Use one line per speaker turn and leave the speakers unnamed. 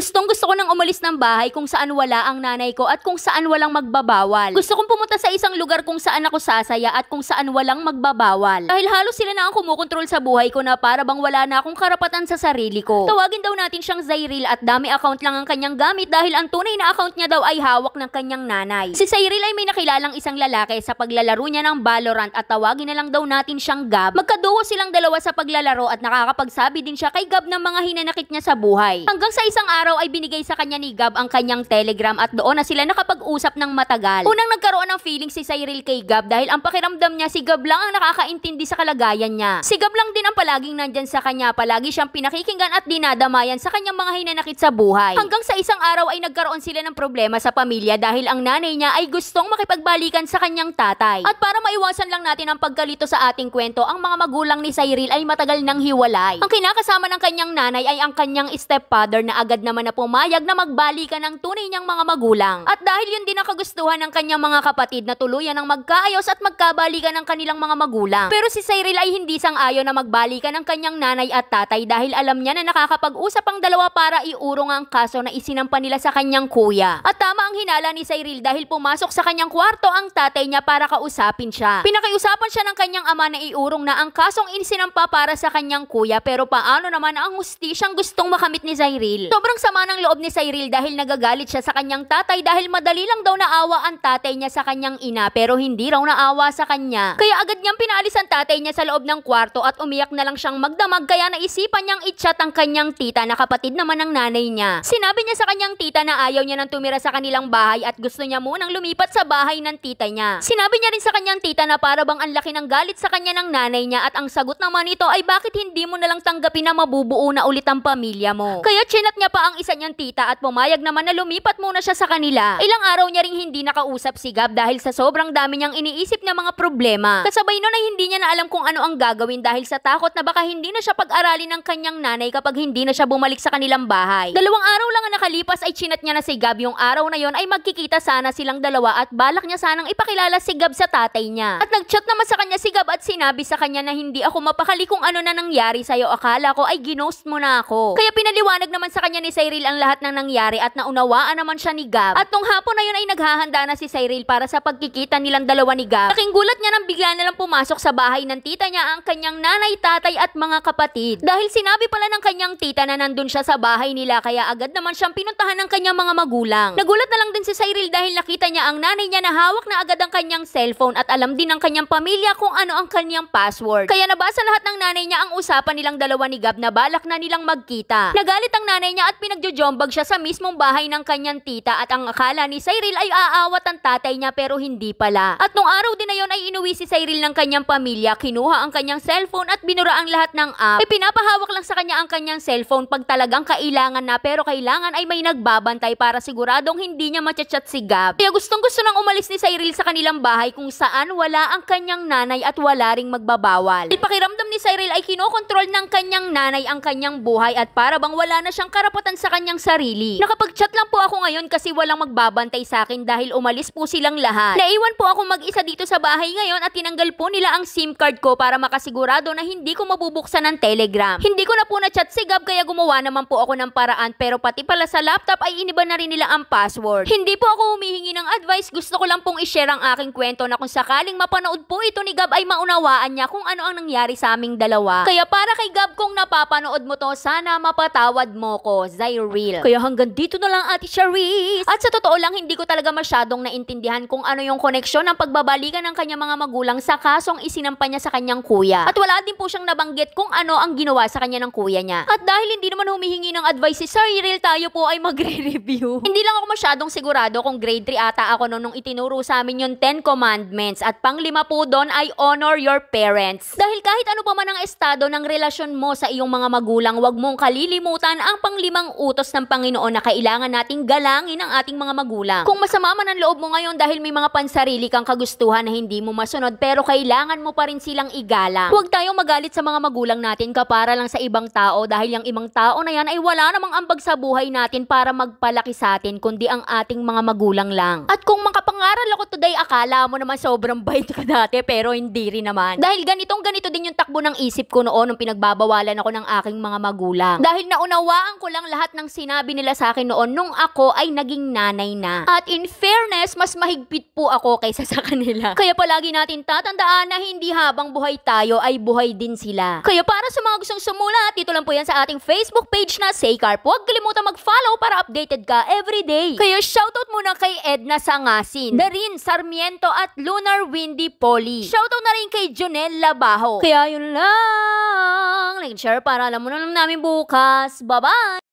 Gusto ko nang umalis ng bahay kung saan wala ang nanay ko at kung saan walang magbabawal. Gusto kong pumunta sa isang lugar kung saan ako sasaya at kung saan walang magbabawal. Dahil halos sila na ang kumukontrol sa buhay ko na para bang wala na akong karapatan sa sarili ko. Tawagin daw natin siyang Zyril at dami account lang ang kanyang gamit dahil ang tunay na account niya daw ay hawak ng kanyang nanay. Si Zyril ay may nakilalang isang lalaki sa paglalaro niya ng Valorant at tawagin na lang daw natin siyang Gab. Magkaduo silang dalawa sa paglalaro at nakakapagsabi din siya kay Gab ng mga hinanakit niya sa buhay. Hanggang sa isang araw ay binigay sa kanya ni Gab ang kanyang Telegram at doon na sila nakapag-usap ng matagal. Unang nagkaroon ng feeling si Zyril kay Gab dahil ang pakiramdam niya si Gab lang ang nakakaintindi sa kalagayan niya. Si Gab lang din ang palaging nandyan sa kanya, palagi siyang pinakikinggan at dinadamayan sa kanyang mga hinanakit sa buhay. Hanggang sa isang araw ay nagkaroon sila ng problema sa pamilya dahil ang nanay niya ay gustong makipagbalikan sa kanyang tatay. At para maiwasan lang natin ang pagkalito sa ating kwento, ang mga magulang ni Zyril ay matagal nang hiwalay. Ang kinakasama ng kanyang nanay ay ang kanyang stepfather na agad naman na pumayag na magbalikan ng tunay niyang mga magulang. At dahil yun din ang kagustuhan ng kanyang mga kapatid na tuluyan ng magkaayos at magkabalikan ng kanilang mga magulang. Pero si Zyril ay hindi sang-ayon na magbalikan ng kanyang nanay at tatay dahil alam niya na nakakapag-usap ang dalawa para iurong ang kaso na isinampa nila sa kanyang kuya. At tama ang hinala ni Zyril dahil pumasok sa kanyang kwarto ang tatay niya para kausapin siya. Pinakiusapan siya ng kanyang ama na iurong na ang kasong isinampa para sa kanyang kuya, pero paano naman ang hustisyang gustong makamit ni Zyril? Sobrang sama ng loob ni Zyril dahil nagagalit siya sa kanyang tatay dahil madali lang daw naawa ang tatay niya sa kanyang ina pero hindi raw naawa sa kanya. Kaya agad niyang pinalis ang tatay niya sa loob ng kwarto at umiyak na lang siyang magdamag, kaya naisipan niyang i-chat ang kanyang tita na kapatid naman ng nanay niya. Sinabi niya sa kanyang tita na ayaw niya nang tumira sa kanilang bahay at gusto niya munang lumipat sa bahay ng tita niya. Sinabi niya rin sa kanyang tita na para bang ang laki ng galit sa kanya ng nanay niya at ang sagot naman nito ay bakit hindi mo na lang tanggapin na mabubuo na ulit ang pamilya mo. Kaya chinat niya pa ang isa niyang tita at pumayag naman na lumipat muna siya sa kanila. Ilang araw niya ring hindi nakausap si Gab dahil sa sobrang dami niyang iniisip na mga problema. Kasabay nun ay hindi niya na alam kung ano ang gagawin dahil sa takot na baka hindi na siya pag-aralin ng kanyang nanay kapag hindi na siya bumalik sa kanilang bahay. 2 araw lang ang nakalipas ay chinat niya na si Gab. Yung araw na yon ay magkikita sana silang dalawa at balak niya sanang ipakilala si Gab sa tatay niya. At nagchat naman sa kanya si Gab at sinabi sa kanya na hindi ako mapakali kung ano na nangyari sa'yo, akala ko ay ginost mo na ako. Kaya pinaliwanag naman sa kanya ni Zyril ang lahat ng nangyari at naunawaan naman siya ni Gab. At nung hapon na yun ay naghahanda na si Zyril para sa pagkikita nilang dalawa ni Gab. Laking gulat niya nang bigla na lang pumasok sa bahay ng tita niya ang kanyang nanay, tatay at mga kapatid. Dahil sinabi pala ng kanyang tita na nandun siya sa bahay nila, kaya agad naman siyang pinuntahan ng kanyang mga magulang. Nagulat na lang din si Zyril dahil nakita niya ang nanay niya na hawak na agad ang kanyang cellphone at alam din ng kanyang pamilya kung ano ang kanyang password. Kaya nabasa lahat ng nanay niya ang usapan nilang dalawa ni Gab na balak na nilang magkita. Nagalit ang nanay niya at pinagjojombag siya sa mismong bahay ng kanyang tita at ang akala ni Zyril ay aawat ang tatay niya pero hindi pala. At nung araw din na yon ay inuwi si Zyril ng kanyang pamilya, kinuha ang kanyang cellphone at binura ang lahat ng app. Pinapahawak lang sa kanya ang kanyang cellphone pag talagang kailangan na, pero kailangan ay may nagbabantay para siguradong hindi niya machat si Gab. Kaya gustong-gusto nang umalis ni Zyril sa kanilang bahay kung saan wala ang kanyang nanay at wala ring magbabawal. Pakiramdam ni Zyril ay kinokontrol ng kanyang nanay ang kanyang buhay at para bang wala na siyang karapatan sa kanyang sarili. Nakapag-chat lang po ako ngayon kasi walang magbabantay sa akin dahil umalis po silang lahat. Naiwan po ako mag-isa dito sa bahay ngayon at tinanggal po nila ang SIM card ko para makasigurado na hindi ko mabubuksan ng Telegram. Hindi ko na po na-chat si Gab kaya gumawa naman po ako ng paraan, pero pati pala sa laptop ay iniba na rin nila ang password. Hindi po ako humihingi ng advice, gusto ko lang pong i-share ang aking kwento na kung sakaling mapanood po ito ni Gab ay maunawaan niya kung ano ang nangyari sa aming dalawa. Kaya para kay Gab, kung napapanood mo to, sana mapatawad mo ko, Zyril. Kaya hanggang dito na lang, Ate Charis. At sa totoo lang, hindi ko talaga masyadong naintindihan kung ano yung koneksyon ng pagbabalikan ng kanyang mga magulang sa kasong isinampa niya sa kanyang kuya. At wala din po siyang nabanggit kung ano ang ginawa sa kanya ng kuya niya. At dahil hindi naman humihingi ng advice si Zyril, tayo po ay magre-review. Hindi lang ako masyadong sigurado kung grade 3 ata ako nung itinuro sa amin yung 10 commandments at pang-5 po doon ay honor your parents. Dahil kahit ano pa man ang estado ng relasyon mo sa iyong mga magulang, wag mong kalilimutan ang pang-5 utos ng Panginoon na kailangan nating galangin ang ating mga magulang. Kung masama man ang loob mo ngayon dahil may mga pansarili kang kagustuhan na hindi mo masunod, pero kailangan mo pa rin silang igalang. Huwag tayong magalit sa mga magulang natin kapara lang sa ibang tao dahil yung ibang tao na yan ay wala namang ambag sa buhay natin para magpalaki sa atin kundi ang ating mga magulang lang. At kung makapangaral ako today, akala mo naman sobrang bait ka dati pero hindi rin naman. Dahil ganito din yung takbo ng isip ko noon nung pinagbabawalan ako ng aking mga magulang. Dahil naunawaan ko lang lahat ng sinabi nila sa akin noon nung ako ay naging nanay na. At in fairness, mas mahigpit po ako kaysa sa kanila. Kaya palagi natin tatandaan na hindi habang buhay tayo ay buhay din sila. Kaya para sa mga gustong sumulat, dito lang po yan sa ating Facebook page na Saycarp. Huwag kalimutan mag-follow para updated ka everyday. Kaya shoutout muna kay Edna Sangasin, Darin Sarmiento at Lunar Windy Polly. Shoutout na rin kay Jonel Labajo. Kaya yun lang. Like, share para alam mo na namin bukas. Bye-bye!